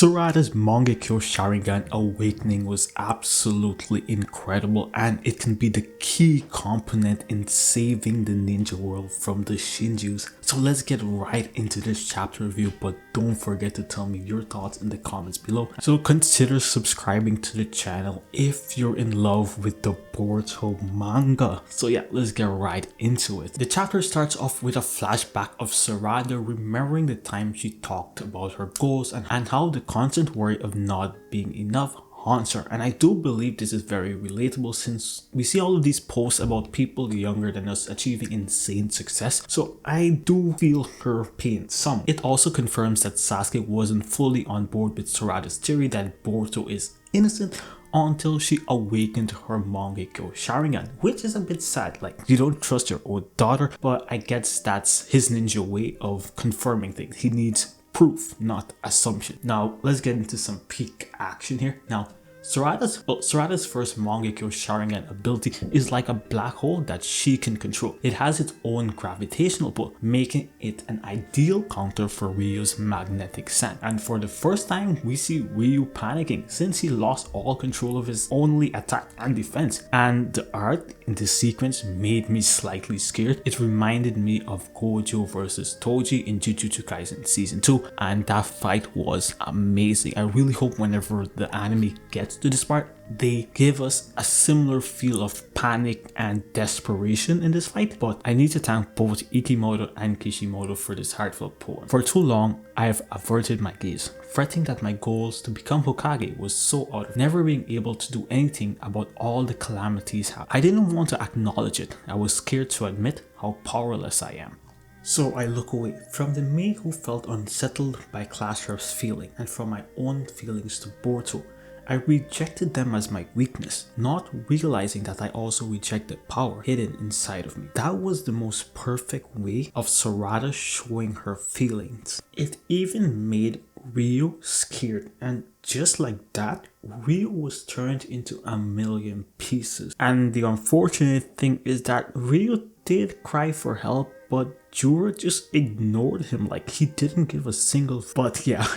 Sarada's Mangekyou Sharingan awakening was absolutely incredible, and it can be the key component in saving the ninja world from the Shinjus. So let's get right into this chapter review, but don't forget to tell me your thoughts in the comments below. So consider subscribing to the channel if you're in love with the Boruto manga. So yeah, let's get right into it. The chapter starts off with a flashback of Sarada remembering the time she talked about her goals and how the constant worry of not being enough haunts her. And I do believe this is very relatable since we see all of these posts about people younger than us achieving insane success. So I do feel her pain some. It also confirms that Sasuke wasn't fully on board with Sarada's theory that Boruto is innocent until she awakened her Mangekyou Sharingan, which is a bit sad. Like, you don't trust your own daughter, but I guess that's his ninja way of confirming things. He needs proof, not assumption. Now let's get into some peak action here. Now Sarada's first Mangekyou Sharingan ability is like a black hole that she can control. It has its own gravitational pull, making it an ideal counter for Ryu's magnetic sand. And for the first time, we see Ryu panicking since he lost all control of his only attack and defense. And the art in this sequence made me slightly scared. It reminded me of Gojo versus Toji in Jujutsu Kaisen Season 2, and that fight was amazing. I really hope whenever the anime gets to this part, they give us a similar feel of panic and desperation in this fight. But I need to thank both Ikimoto and Kishimoto for this heartfelt poem. For too long, I have averted my gaze, fretting that my goals to become Hokage was so out of never being able to do anything about all the calamities. I didn't want to acknowledge it. I was scared to admit how powerless I am. So I look away from the me who felt unsettled by Class Rep's feeling and from my own feelings to Boruto. I rejected them as my weakness, not realizing that I also rejected power hidden inside of me. That was the most perfect way of Sarada showing her feelings. It even made Ryu scared, and just like that, Ryu was turned into a million pieces. And the unfortunate thing is that Ryu did cry for help, but Jura just ignored him, like he didn't give a single. But yeah,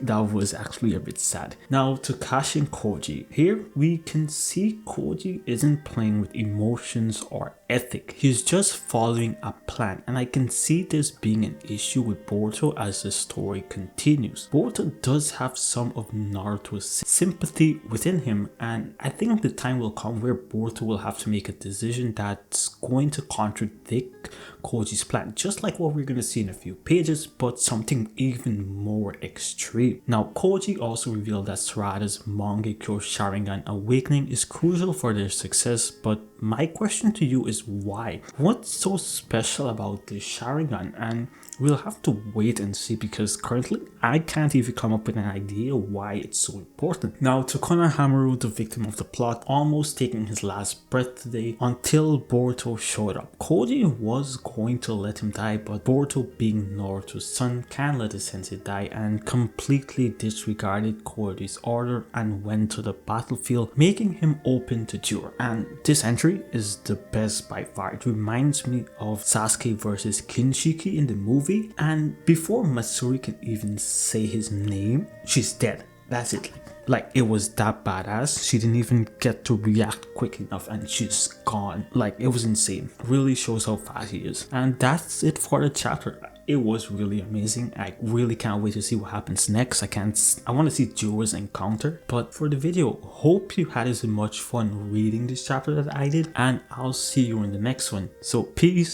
that was actually a bit sad. Now to Kashi and Koji. Here we can see Koji isn't playing with emotions or ethic. He's just following a plan, and I can see this being an issue with Boruto as the story continues. Boruto does have some of Naruto's sympathy within him, and I think the time will come where Boruto will have to make a decision that's going to contradict Koji's plan, just like what we're going to see in a few pages, but something even more extreme. Now Koji also revealed that Sarada's Mangekyou Sharingan awakening is crucial for their success, but my question to you is why? What's so special about the Sharingan? And we'll have to wait and see, because currently I can't even come up with an idea why it's so important. Now to Konohamaru, the victim of the plot, almost taking his last breath today until Boruto showed up. Koji was going to let him die, but Boruto, being Naruto's son, can't let his sensei die and completely disregarded Koji's order and went to the battlefield, making him open to Jura. And this entry is the best by far. It reminds me of Sasuke versus Kinshiki in the movie, and before Matsuri can even say his name, she's dead. That's it. Like, it was that badass. She didn't even get to react quick enough and she's gone. Like, it was insane. Really shows how fast he is. And that's it for the chapter. It was really amazing. I really can't wait to see what happens next. I want to see Jura's encounter. But for the video, hope you had as much fun reading this chapter that I did, and I'll see you in the next one. So peace.